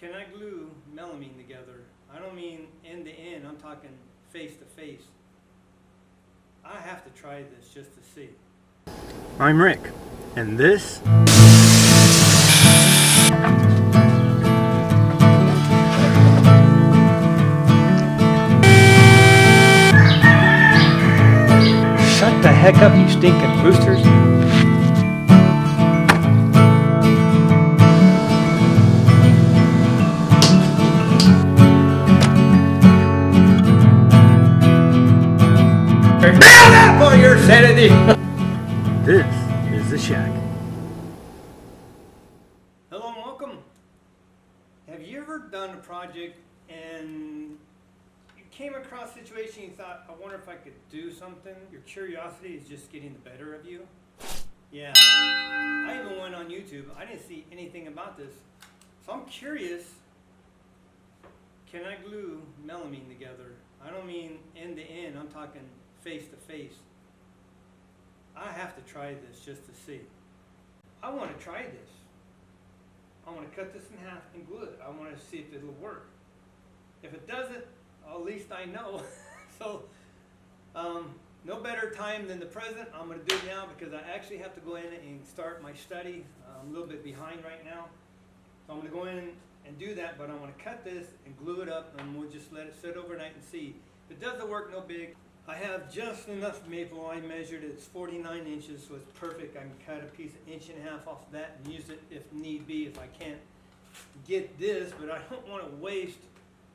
Can I glue melamine together? I don't mean end to end, I'm talking face to face. I have to try this just to see. I'm Rick, and this Shut the heck up, you stinking roosters. Nailed up for your sanity. This is the shack. Hello and welcome. Have you ever done a project and you came across a situation you thought, I wonder if I could do something? Your curiosity is just getting the better of you? Yeah. I even went on YouTube. I didn't see anything about this. So I'm curious, can I glue melamine together? I don't mean end to end, I'm talking face to face. I have to try this just to see. I want to try this. I want to cut this in half and glue it. I want to see if it'll work. If it doesn't, at least I know. So, no better time than the present. I'm going to do it now because I actually have to go in and start my study. I'm a little bit behind right now. So I'm going to go in and do that, but I want to cut this and glue it up, and we'll just let it sit overnight and see. If it doesn't work, no big. I have just enough maple. I measured it. It's 49 inches, so it's perfect. I can cut a piece an inch and a half off of that and use it if need be, if I can't get this, but I don't want to waste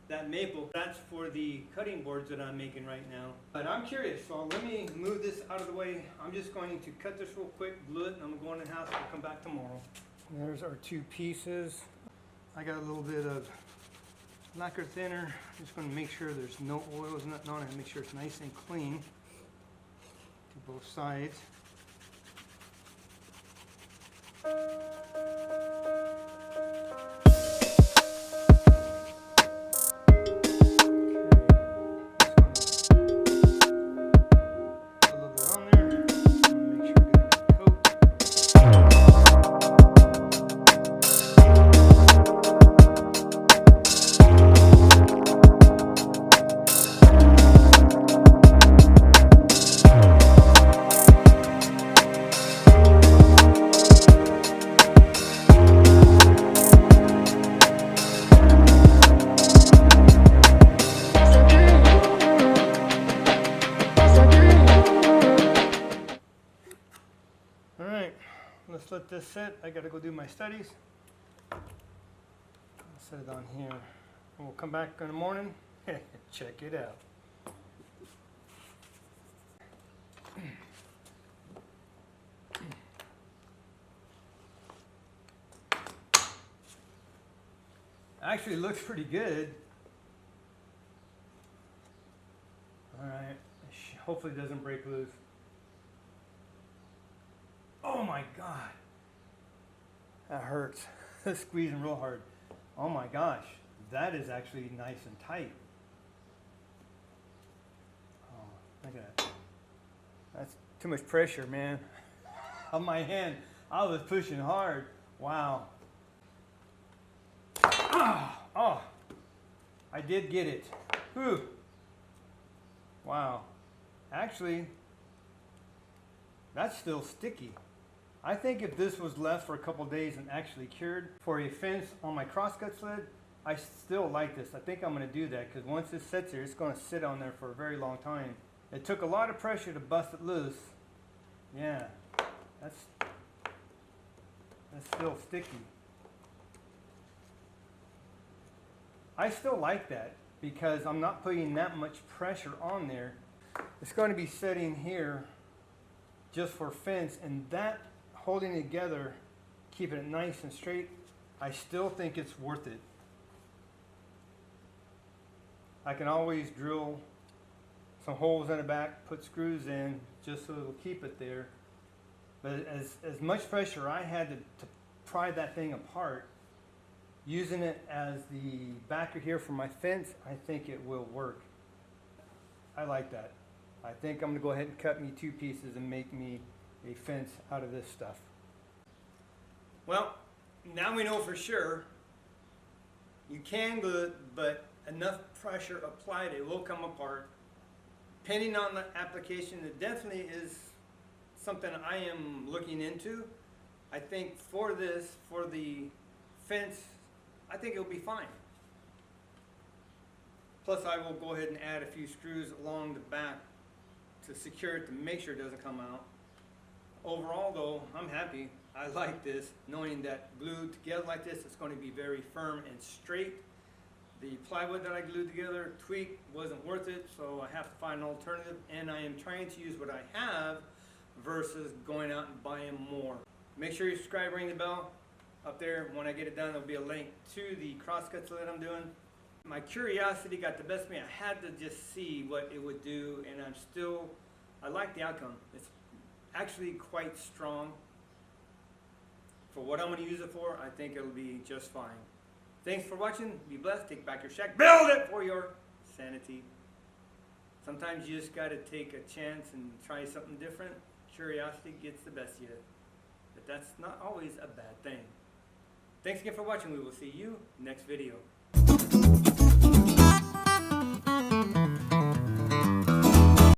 that maple. That's for the cutting boards that I'm making right now. But I'm curious, so let me move this out of the way. I'm just going to cut this real quick, glue it, and I'm going to go in the house and come back tomorrow. There's our two pieces. I got a little bit of lacquer thinner. I'm just going to make sure there's no oils, nothing on it. Make sure it's nice and clean to both sides. Let's let this sit. I gotta go do my studies. I'll set it on here. And we'll come back in the morning. Check it out. Actually looks pretty good. Alright. Hopefully it doesn't break loose. Oh my God, that hurts. That's squeezing real hard. Oh my gosh, that is actually nice and tight. Oh, look at that. That's too much pressure, man. On my hand, I was pushing hard. Wow. Oh, I did get it. Whew. Wow. Actually, that's still sticky. I think if this was left for a couple days and actually cured for a fence on my crosscut sled, I still like this. I think I'm going to do that because once this sits here, it's going to sit on there for a very long time. It took a lot of pressure to bust it loose. Yeah, that's still sticky. I still like that because I'm not putting that much pressure on there. It's going to be sitting here just for fence, and that holding it together, keeping it nice and straight, I still think it's worth it. I can always drill some holes in the back, put screws in, just so it'll keep it there. But as much pressure I had to pry that thing apart, using it as the backer here for my fence, I think it will work. I like that. I think I'm going to go ahead and cut me two pieces and make me a fence out of this stuff. Well, now we know for sure You can glue it, but enough pressure applied, it will come apart. Depending on the application, it definitely is something I am looking into. I think for this, for the fence, I think it'll be fine. Plus I will go ahead and add a few screws along the back to secure it, to make sure it doesn't come out. Overall though, I'm happy. I like this, knowing that glued together like this, it's going to be very firm and straight. The plywood that I glued together, tweak, wasn't worth it, so I have to find an alternative, and I am trying to use what I have versus going out and buying more. Make sure you subscribe, ring the bell. Up there, when I get it done, there'll be a link to the crosscut sled I'm doing. My curiosity got the best of me. I had to just see what it would do, and I like the outcome. It's actually quite strong. For what I'm going to use it for, I think it'll be just fine. Thanks for watching. Be blessed. Take back your shack. Build it for your sanity. Sometimes you just got to take a chance and try something different. Curiosity gets the best of you. But that's not always a bad thing. Thanks again for watching. We will see you next video.